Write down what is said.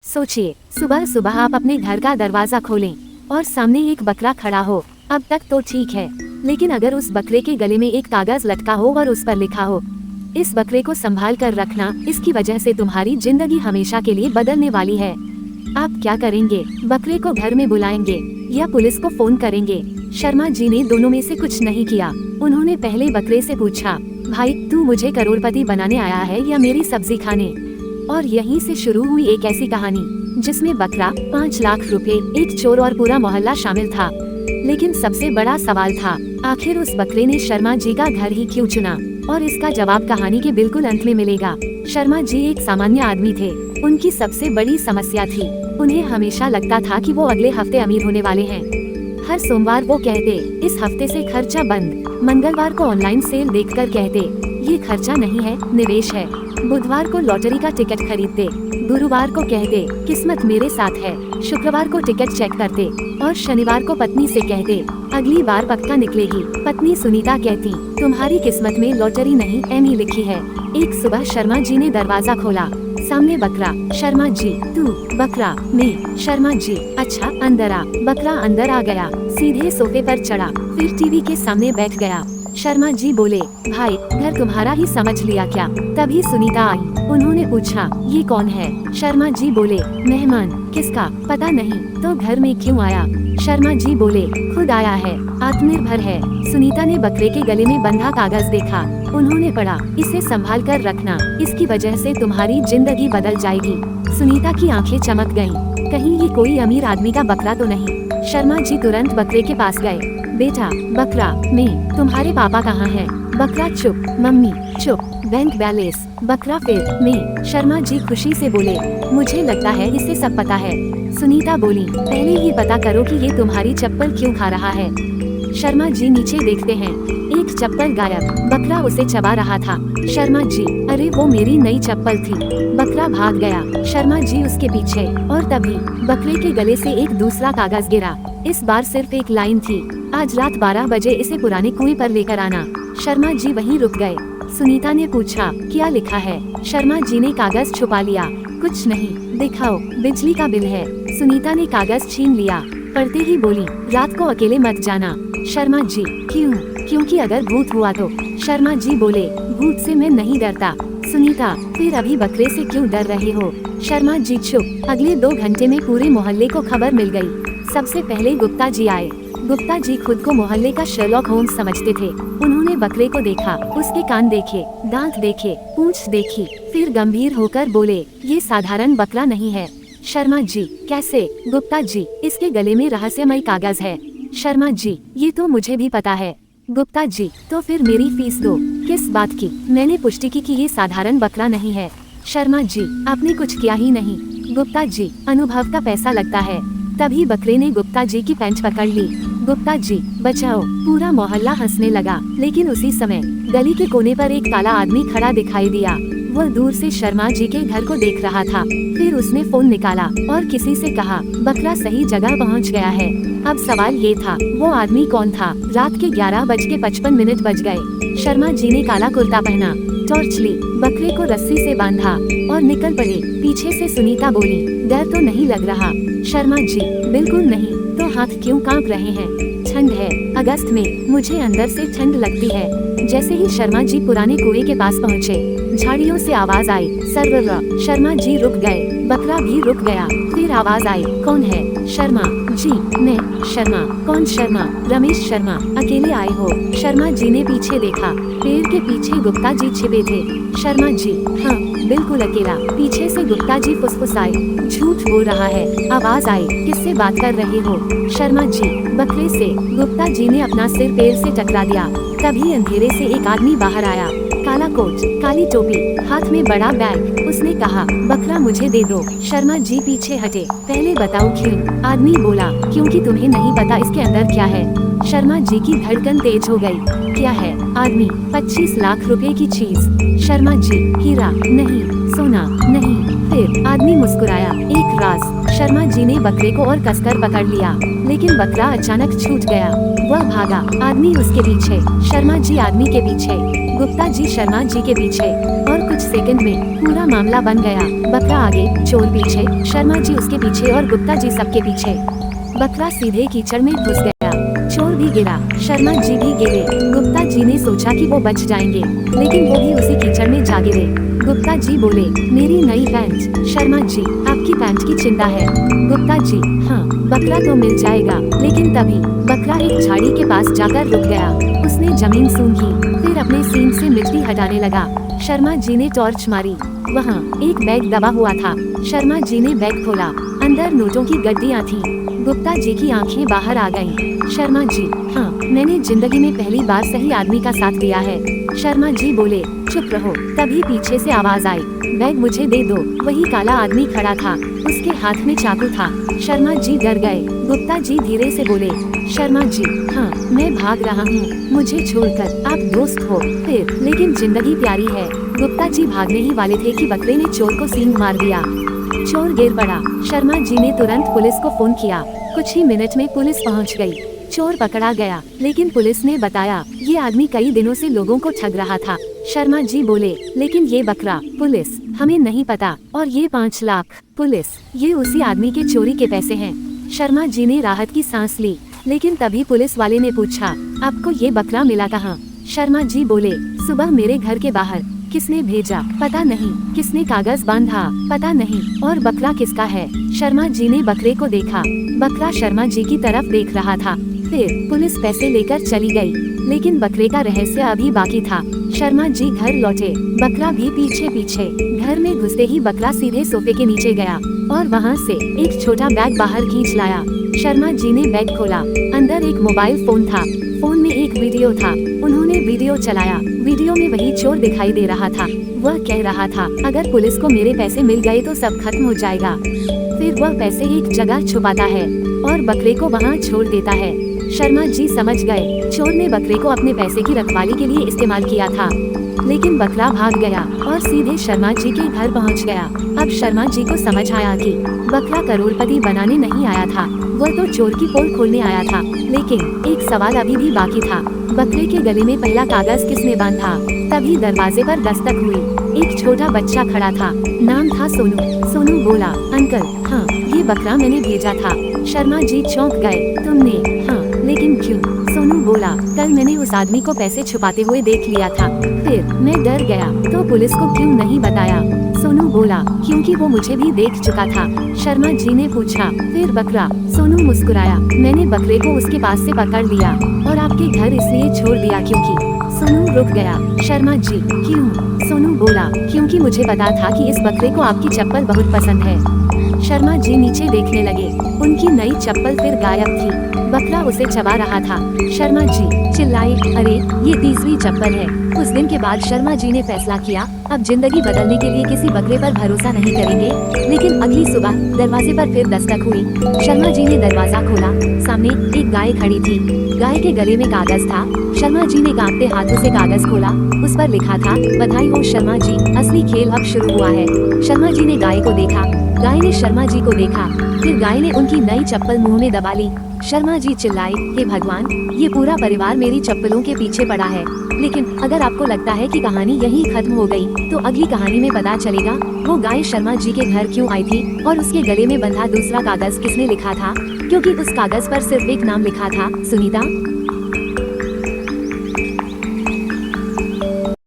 सोचिए, सुबह सुबह आप अपने घर का दरवाजा खोलें और सामने एक बकरा खड़ा हो। अब तक तो ठीक है, लेकिन अगर उस बकरे के गले में एक कागज लटका हो और उस पर लिखा हो, इस बकरे को संभाल कर रखना, इसकी वजह से तुम्हारी जिंदगी हमेशा के लिए बदलने वाली है। आप क्या करेंगे? बकरे को घर में बुलाएंगे या पुलिस को फोन करेंगे? शर्मा जी ने दोनों में से कुछ नहीं किया। उन्होंने पहले बकरे से पूछा, भाई तू मुझे करोड़पति बनाने आया है या मेरी सब्जी खाने? और यहीं से शुरू हुई एक ऐसी कहानी जिसमें बकरा, 5 लाख रुपए, एक चोर और पूरा मोहल्ला शामिल था। लेकिन सबसे बड़ा सवाल था, आखिर उस बकरे ने शर्मा जी का घर ही क्यों चुना? और इसका जवाब कहानी के बिल्कुल अंत में मिलेगा। शर्मा जी एक सामान्य आदमी थे। उनकी सबसे बड़ी समस्या थी, उन्हें हमेशा लगता था कि वो अगले हफ्ते अमीर होने वाले हैं। हर सोमवार वो कहते, इस हफ्ते से खर्चा बंद। मंगलवार को ऑनलाइन सेल देखकर कहते, ये खर्चा नहीं है, निवेश है। बुधवार को लॉटरी का टिकट खरीदते। गुरुवार को कहते, किस्मत मेरे साथ है। शुक्रवार को टिकट चेक करते और शनिवार को पत्नी से कहते, अगली बार पक्का निकलेगी। पत्नी सुनीता कहती, तुम्हारी किस्मत में लॉटरी नहीं, एमी लिखी है। एक सुबह शर्मा जी ने दरवाजा खोला, सामने बकरा। शर्मा जी, तू? बकरा, मैं। शर्मा जी, अच्छा अंदर आ। बकरा अंदर आ गया, सीधे सोफे पर चढ़ा, फिर टीवी के सामने बैठ गया। शर्मा जी बोले, भाई घर तुम्हारा ही समझ लिया क्या? तभी सुनीता आई। उन्होंने पूछा, ये कौन है? शर्मा जी बोले, मेहमान। किसका? पता नहीं। तो घर में क्यों आया? शर्मा जी बोले, खुद आया है, आत्मनिर्भर है। सुनीता ने बकरे के गले में बंधा कागज देखा। उन्होंने पढ़ा, इसे संभाल कर रखना, इसकी वजह से तुम्हारी जिंदगी बदल जाएगी। सुनीता की आंखें चमक गईं। कहीं ये कोई अमीर आदमी का बकरा तो नहीं? शर्मा जी तुरंत बकरे के पास गए। बेटा, बकरा, मैं। तुम्हारे पापा कहाँ हैं? बकरा चुप। मम्मी चुप। Bank balance? बकरा फिर मैं। शर्मा जी खुशी से बोले, मुझे लगता है इसे सब पता है। सुनीता बोली, पहले ये पता करो कि ये तुम्हारी चप्पल क्यों खा रहा है। शर्मा जी नीचे देखते हैं, एक चप्पल गायब। बकरा उसे चबा रहा था। शर्मा जी, अरे वो मेरी नई चप्पल थी। बकरा भाग गया, शर्मा जी उसके पीछे, और तभी बकरे के गले से एक दूसरा कागज गिरा। इस बार सिर्फ एक लाइन थी, आज रात 12 बजे इसे पुराने कुएं पर लेकर आना। शर्मा जी वहीं रुक गए। सुनीता ने पूछा, क्या लिखा है? शर्मा जी ने कागज छुपा लिया, कुछ नहीं। दिखाओ, बिजली का बिल है। सुनीता ने कागज छीन लिया, पढ़ते ही बोली, रात को अकेले मत जाना। शर्मा जी, क्यों? क्योंकि अगर भूत हुआ तो। शर्मा जी बोले, भूत से मैं नहीं डरता। सुनीता, फिर अभी बकरे से क्यों डर रहे हो? शर्मा जी चुप। अगले 2 घंटे में पूरे मोहल्ले को खबर मिल गई। सबसे पहले गुप्ता जी आए। गुप्ता जी खुद को मोहल्ले का शर्लॉक होम्स समझते थे। उन्होंने बकरे को देखा, उसके कान देखे, दांत देखे, पूंछ देखी, फिर गंभीर होकर बोले, ये साधारण बकरा नहीं है। शर्मा जी, कैसे? गुप्ता जी, इसके गले में रहस्यमय कागज है। शर्मा जी, ये तो मुझे भी पता है। गुप्ता जी, तो फिर मेरी फीस दो। किस बात की? मैंने पुष्टि की कि ये साधारण बकरा नहीं है। शर्मा जी, आपने कुछ किया ही नहीं। गुप्ता जी, अनुभव का पैसा लगता है। तभी बकरे ने गुप्ता जी की पैंट पकड़ ली। गुप्ता जी, बचाओ। पूरा मोहल्ला हंसने लगा, लेकिन उसी समय गली के कोने पर एक काला आदमी खड़ा दिखाई दिया। वह दूर से शर्मा जी के घर को देख रहा था। फिर उसने फोन निकाला और किसी से कहा, बकरा सही जगह पहुंच गया है। अब सवाल ये था, वो आदमी कौन था? रात के 11:55 बज गए। शर्मा जी ने काला कुर्ता पहना, टॉर्च ली, बकरे को रस्सी से बांधा और निकल पड़े। पीछे से सुनीता बोली, डर तो नहीं लग रहा? शर्मा जी, बिल्कुल नहीं। तो हाथ क्यों कांप रहे हैं? ठंड है, अगस्त में, मुझे अंदर से ठंड लगती है। जैसे ही शर्मा जी पुराने कुएं के पास पहुँचे, झाड़ियों से आवाज आई, सर्र। शर्मा जी रुक गए, बकरा भी रुक गया। फिर आवाज आई, कौन है? शर्मा जी, मैं। शर्मा, कौन शर्मा? रमेश शर्मा। अकेले आए हो? शर्मा जी ने पीछे देखा, पेड़ के पीछे गुप्ता जी छिपे थे। शर्मा जी, हाँ बिल्कुल अकेला। पीछे से गुप्ता जी फुसफुसाए, झूठ बोल रहा है। आवाज आई, किससे बात कर रहे हो? शर्मा जी, बकरे से। गुप्ता जी ने अपना सिर पेड़ से टकरा दिया। तभी अंधेरे से एक आदमी बाहर आया, काला कोट, काली टोपी, हाथ में बड़ा बैग। उसने कहा, बकरा मुझे दे दो। शर्मा जी पीछे हटे। पहले बताओ क्यों? आदमी बोला, क्योंकि तुम्हें नहीं पता इसके अंदर क्या है। शर्मा जी की धड़कन तेज हो गई। क्या है? आदमी, 25 लाख रुपए की चीज। शर्मा जी, हीरा नहीं, सोना नहीं। फिर आदमी मुस्कुराया, एक राज। पास। शर्मा जी ने बकरे को और कसकर पकड़ लिया, लेकिन बकरा अचानक छूट गया। वह भागा, आदमी उसके पीछे, शर्मा जी आदमी के पीछे, गुप्ता जी शर्मा जी के पीछे, और कुछ सेकंड में पूरा मामला बन गया। बकरा आगे, चोर पीछे, शर्मा जी उसके पीछे और गुप्ता जी सबके पीछे। बकरा सीधे कीचड़ में घुस गया, चोर भी गिरा, शर्मा जी भी गिरे। गुप्ता जी ने सोचा कि वो बच जाएंगे, लेकिन वो भी उसी कीचड़ में जा गिरे। गुप्ता जी बोले, मेरी नई पैंट। शर्मा जी, आपकी पैंट की चिंता है। गुप्ता जी, हाँ, बकरा तो मिल जाएगा। लेकिन तभी बकरा एक झाड़ी के पास जाकर रुक गया। उसने जमीन सूंघी, फिर अपने सींग से मिट्टी हटाने लगा। शर्मा जी ने टॉर्च मारी, वहाँ एक बैग दबा हुआ था। शर्मा जी ने बैग खोला, अंदर नोटों की गड्डियाँ थी। गुप्ता जी की आंखें बाहर आ गईं। शर्मा जी, हाँ, मैंने जिंदगी में पहली बार सही आदमी का साथ दिया है। शर्मा जी बोले, चुप रहो। तभी पीछे से आवाज आई, बैग मुझे दे दो। वही काला आदमी खड़ा था, उसके हाथ में चाकू था। शर्मा जी डर गए। गुप्ता जी धीरे से बोले, शर्मा जी, हाँ, मैं भाग रहा हूँ, मुझे छोड़कर, आप दोस्त हो फिर, लेकिन जिंदगी प्यारी है। गुप्ता जी भागने ही वाले थे कि बकरे ने चोर को सींग मार दिया। चोर गिर पड़ा। शर्मा जी ने तुरंत पुलिस को फोन किया। कुछ ही मिनट में पुलिस पहुंच गई। चोर पकड़ा गया, लेकिन पुलिस ने बताया ये आदमी कई दिनों से लोगों को ठग रहा था। शर्मा जी बोले, लेकिन ये बकरा, पुलिस, हमें नहीं पता। और ये 5 लाख, पुलिस, ये उसी आदमी के चोरी के पैसे हैं। शर्मा जी ने राहत की सांस ली, लेकिन तभी पुलिस वाले ने पूछा, आपको ये बकरा मिला कहाँ? शर्मा जी बोले, सुबह मेरे घर के बाहर। किसने भेजा? पता नहीं। किसने कागज बांधा? पता नहीं। और बकरा किसका है? शर्मा जी ने बकरे को देखा, बकरा शर्मा जी की तरफ देख रहा था। फिर पुलिस पैसे लेकर चली गई, लेकिन बकरे का रहस्य अभी बाकी था। शर्मा जी घर लौटे, बकरा भी पीछे पीछे। घर में घुसते ही बकरा सीधे सोफे के नीचे गया और वहाँ से एक छोटा बैग बाहर खींच लाया। शर्मा जी ने बैग खोला, अंदर एक मोबाइल फोन था। फोन में एक वीडियो था। उन्होंने वीडियो चलाया। वीडियो में वही चोर दिखाई दे रहा था। वह कह रहा था, अगर पुलिस को मेरे पैसे मिल गए तो सब खत्म हो जाएगा। फिर वह पैसे एक जगह छुपाता है और बकरे को वहाँ छोड़ देता है। शर्मा जी समझ गए, चोर ने बकरे को अपने पैसे की रखवाली के लिए इस्तेमाल किया था। लेकिन बकरा भाग गया और सीधे शर्मा जी के घर पहुंच गया। अब शर्मा जी को समझ आया कि बकरा करोड़पति बनाने नहीं आया था, वह तो चोर की पोल खोलने आया था। लेकिन एक सवाल अभी भी बाकी था, बकरे के गले में पहला कागज किसने बांधा? तभी दरवाजे पर दस्तक हुई। एक छोटा बच्चा खड़ा था, नाम था सोनू। सोनू बोला, अंकल, हाँ, ये बकरा मैंने भेजा था। शर्मा जी चौंक गए, तुमने? हाँ, लेकिन क्यों? सोनू बोला, कल मैंने उस आदमी को पैसे छुपाते हुए देख लिया था, फिर मैं डर गया। तो पुलिस को क्यों नहीं बताया? सोनू बोला, क्योंकि वो मुझे भी देख चुका था। शर्मा जी ने पूछा, फिर बकरा? सोनू मुस्कुराया, मैंने बकरे को उसके पास से पकड़ लिया और आपके घर इसलिए छोड़ दिया क्योंकि। सोनू रुक गया। शर्मा जी, क्यों? सोनू बोला, क्योंकि मुझे पता था कि इस बकरे को आपकी चप्पल बहुत पसंद है। शर्मा जी नीचे देखने लगे, उनकी नई चप्पल फिर गायब थी। बकरा उसे चबा रहा था। शर्मा जी चिल्लाए, अरे ये 30वीं चप्पल है। उस दिन के बाद शर्मा जी ने फैसला किया, अब जिंदगी बदलने के लिए किसी बकरे पर भरोसा नहीं करेंगे। लेकिन अगली सुबह दरवाजे पर फिर दस्तक हुई। शर्मा जी ने दरवाजा खोला, सामने एक गाय खड़ी थी। गाय के गले में कागज था। शर्मा जी ने कांपते हाथों से कागज खोला, उस पर लिखा था, बधाई हो शर्मा जी, असली खेल अब शुरू हुआ है। शर्मा जी ने गाय को देखा, गाय ने शर्मा जी को देखा, फिर गाय ने उनकी नई चप्पल मुंह में दबा ली। शर्मा जी चिल्लाए, हे भगवान, ये पूरा परिवार मेरी चप्पलों के पीछे पड़ा है। लेकिन अगर आपको लगता है कि कहानी यहीं खत्म हो गई, तो अगली कहानी में पता चलेगा वो गाय शर्मा जी के घर क्यों आई थी और उसके गले में बंधा दूसरा कागज किसने लिखा था, क्योंकि उस कागज पर सिर्फ एक नाम लिखा था, सुनीता।